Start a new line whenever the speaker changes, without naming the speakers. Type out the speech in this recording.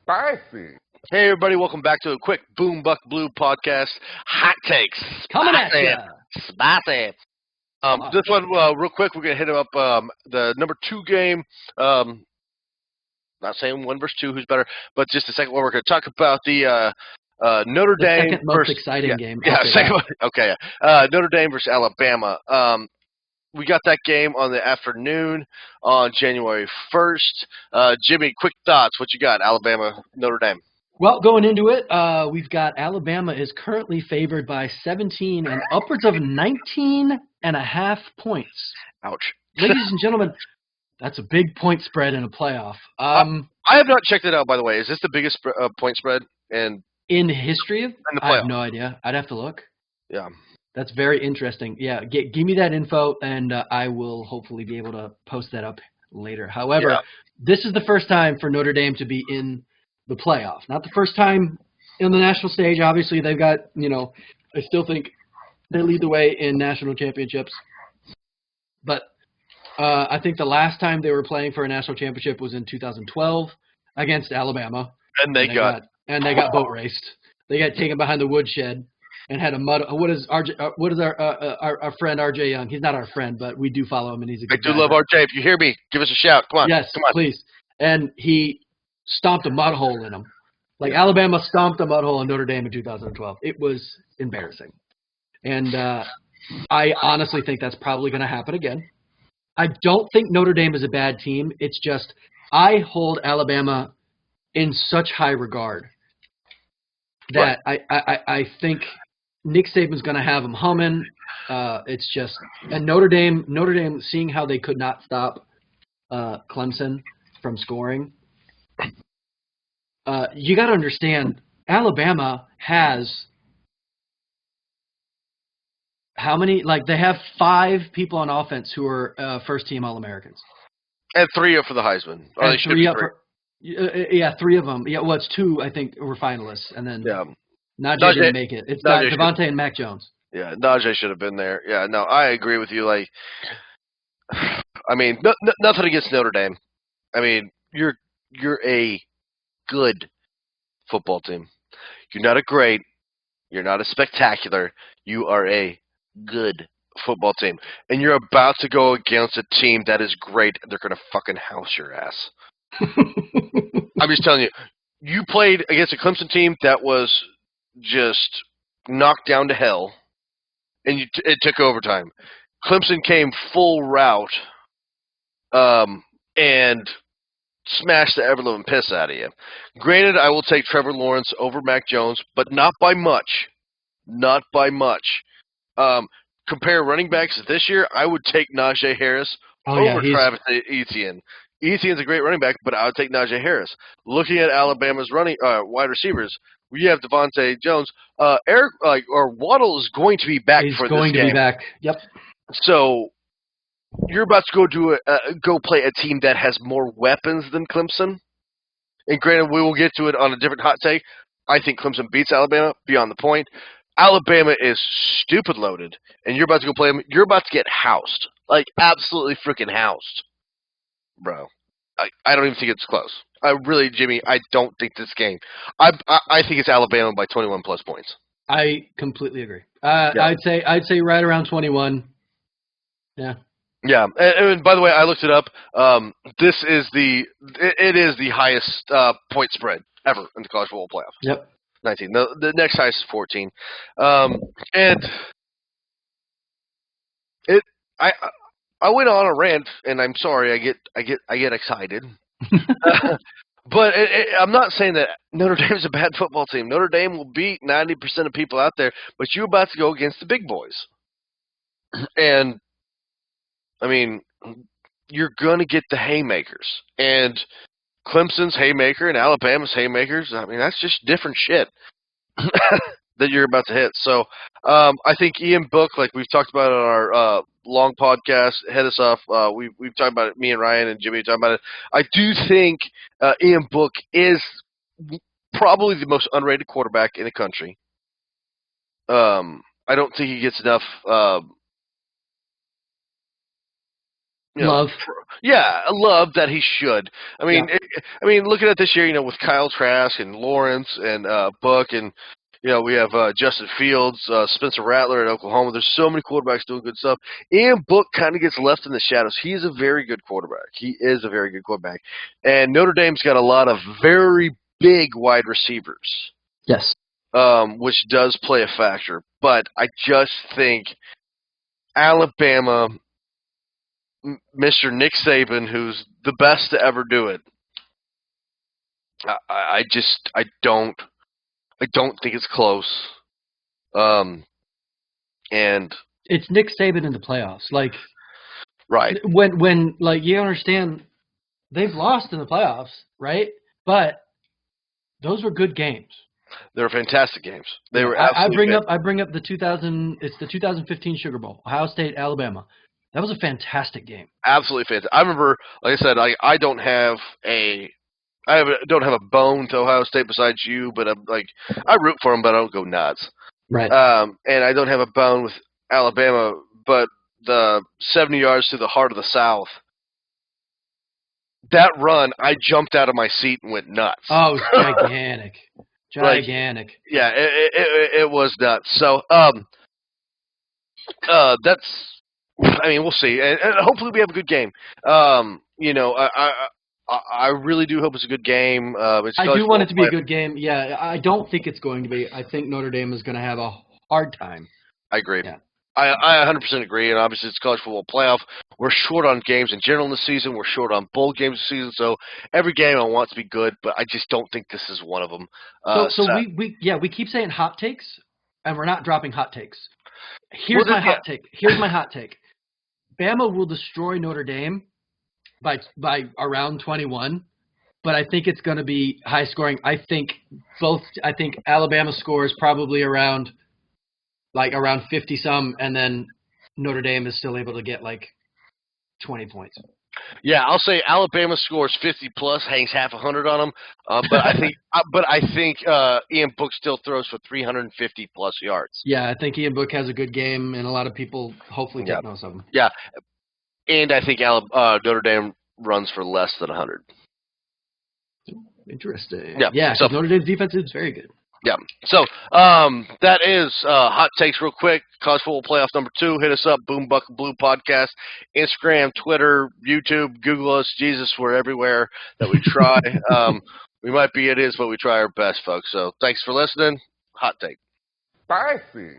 Spicy.
Hey everybody, welcome back to a quick Boom Buck Blue podcast. Hot takes,
Coming at
spicy,
ya.
spicy.
Come on.
This one, real quick, we're gonna hit up the number 2 game. Not saying 1 versus 2, who's better, but just the second one. We're gonna talk about the Notre
The
Dame
second most
versus
exciting game.
yeah,
I'll say
second
that.
one. Okay, Notre Dame versus Alabama. We got that game on the afternoon on January 1st. Jimmy, quick thoughts. What you got? Alabama, Notre Dame.
Well, going into it, we've got Alabama is currently favored by 17 and upwards of 19 and a half points.
Ouch.
Ladies and gentlemen, that's a big point spread in a playoff.
I have not checked it out, by the way. Is this the biggest point spread? And
In history of,
the
I have
playoff.
no idea. I'd have to look.
Yeah.
That's very interesting. Yeah, give me that info, and I will hopefully be able to post that up later. However, This is the first time for Notre Dame to be in the playoff. Not the first time in the national stage. Obviously, they've got, I still think they lead the way in national championships. But I think the last time they were playing for a national championship was in 2012 against Alabama.
And they got
boat raced. They got taken behind the woodshed and had a mud. What is RJ? What is our friend RJ Young? He's not our friend, but we do follow him, and he's a
I
good
do
guy.
love RJ. If you hear me, give us a shout. Come on.
Yes,
Come on.
please. And he stomped a mud hole in him. Like Alabama stomped a mud hole in Notre Dame in 2012. It was embarrassing. And I honestly think that's probably going to happen again. I don't think Notre Dame is a bad team. It's just I hold Alabama in such high regard that I think Nick Saban's going to have them humming. It's just and Notre Dame, seeing how they could not stop Clemson from scoring. You got to understand, Alabama has how many? Like they have 5 people on offense who are first-team All-Americans.
And 3 are for the Heisman. Or they
And
should
3
be
up
3.
for 3 of them. Yeah, well, it's 2 I think were finalists, and then
Yeah.
Najee didn't make it. It's
Najee
Devontae and Mac Jones.
Yeah, Najee should have been there. Yeah, no, I agree with you. Like, I mean, nothing against Notre Dame. I mean, you're a good football team. You're not a great. You're not a spectacular. You are a good football team, and you're about to go against a team that is great. They're gonna fucking house your ass. I'm just telling you. You played against a Clemson team that was just knocked down to hell, and it took overtime. Clemson came full route, and smashed the ever-living piss out of you. Granted, I will take Trevor Lawrence over Mac Jones, but not by much. Not by much. Compare running backs this year, I would take Najee Harris over Travis Etienne. Etienne's a great running back, but I would take Najee Harris. Looking at Alabama's running wide receivers, we have Devontae Jones. Waddle is going to be back
He's
for
going
this game.
to be back. Yep.
So you're about to go play a team that has more weapons than Clemson. And granted, we will get to it on a different hot take. I think Clemson beats Alabama beyond the point. Alabama is stupid loaded, and you're about to go play them. You're about to get housed, like absolutely freaking housed, bro. I don't even think it's close. Jimmy, I don't think this game. I think it's Alabama by 21 plus points.
I completely agree. I'd say right around 21. Yeah.
Yeah, and by the way, I looked it up. This is it is the highest point spread ever in the college football playoff.
Yep.
19. The next highest is 14. And I went on a rant, and I'm sorry. I get excited. But I'm not saying that Notre Dame is a bad football team. Notre Dame will beat 90% of people out there, but you're about to go against the big boys. And I mean, you're going to get the haymakers. And Clemson's haymaker and Alabama's haymakers, I mean, that's just different shit that you're about to hit. So I think Ian Book, like we've talked about on our long podcast, head us off. We've talked about it, me and Ryan and Jimmy talked about it. I do think Ian Book is probably the most underrated quarterback in the country. I don't think he gets enough
Love.
Love that he should. I mean, looking at this year, with Kyle Trask and Lawrence and Book, and we have Justin Fields, Spencer Rattler at Oklahoma. There's so many quarterbacks doing good stuff. Ian Book kind of gets left in the shadows. He's a very good quarterback. He is a very good quarterback, and Notre Dame's got a lot of very big wide receivers.
Yes.
Which does play a factor, but I just think Alabama. Mr. Nick Saban, who's the best to ever do it. I don't think it's close. And
it's Nick Saban in the playoffs.
Right.
When you understand they've lost in the playoffs, right? But those were good games.
They were fantastic games. They were absolutely
I bring up the 2015 Sugar Bowl, Ohio State, Alabama. That was a fantastic game.
Absolutely fantastic. I remember, like I said, I don't have a bone to Ohio State besides you, but I root for them, but I don't go nuts.
Right.
And I don't have a bone with Alabama, but the 70 yards to the heart of the South, that run, I jumped out of my seat and went nuts.
Oh, it was gigantic. Gigantic.
It was nuts. So, that's. I mean, we'll see, and hopefully we have a good game. I really do hope it's a good game.
I do want it to be a good game. Yeah, I don't think it's going to be. I think Notre Dame is going to have a hard time.
I agree.
Yeah.
I 100% agree, and obviously it's college football playoff. We're short on games in general this season. We're short on bowl games this season, so every game I want to be good, but I just don't think this is one of them.
We keep saying hot takes, and we're not dropping hot takes. Here's my hot take. Bama will destroy Notre Dame by around 21, but I think it's going to be high scoring. I think Alabama scores probably around 50 some, and then Notre Dame is still able to get 20 points.
Yeah, I'll say Alabama scores 50 plus, hangs half 100 on them. But I think Ian Book still throws for 350 plus yards.
Yeah, I think Ian Book has a good game, and a lot of people hopefully take notice of him.
Yeah, and I think Notre Dame runs for less than 100.
Interesting.
Yeah.
So Notre Dame's defense is very good.
Yeah. So that is hot takes real quick. College football playoff number 2. Hit us up, Boom Bucket Blue Podcast, Instagram, Twitter, YouTube, Google us. Jesus, we're everywhere that we try. We might be idiots, but we try our best, folks. So thanks for listening. Hot take.
Spicy.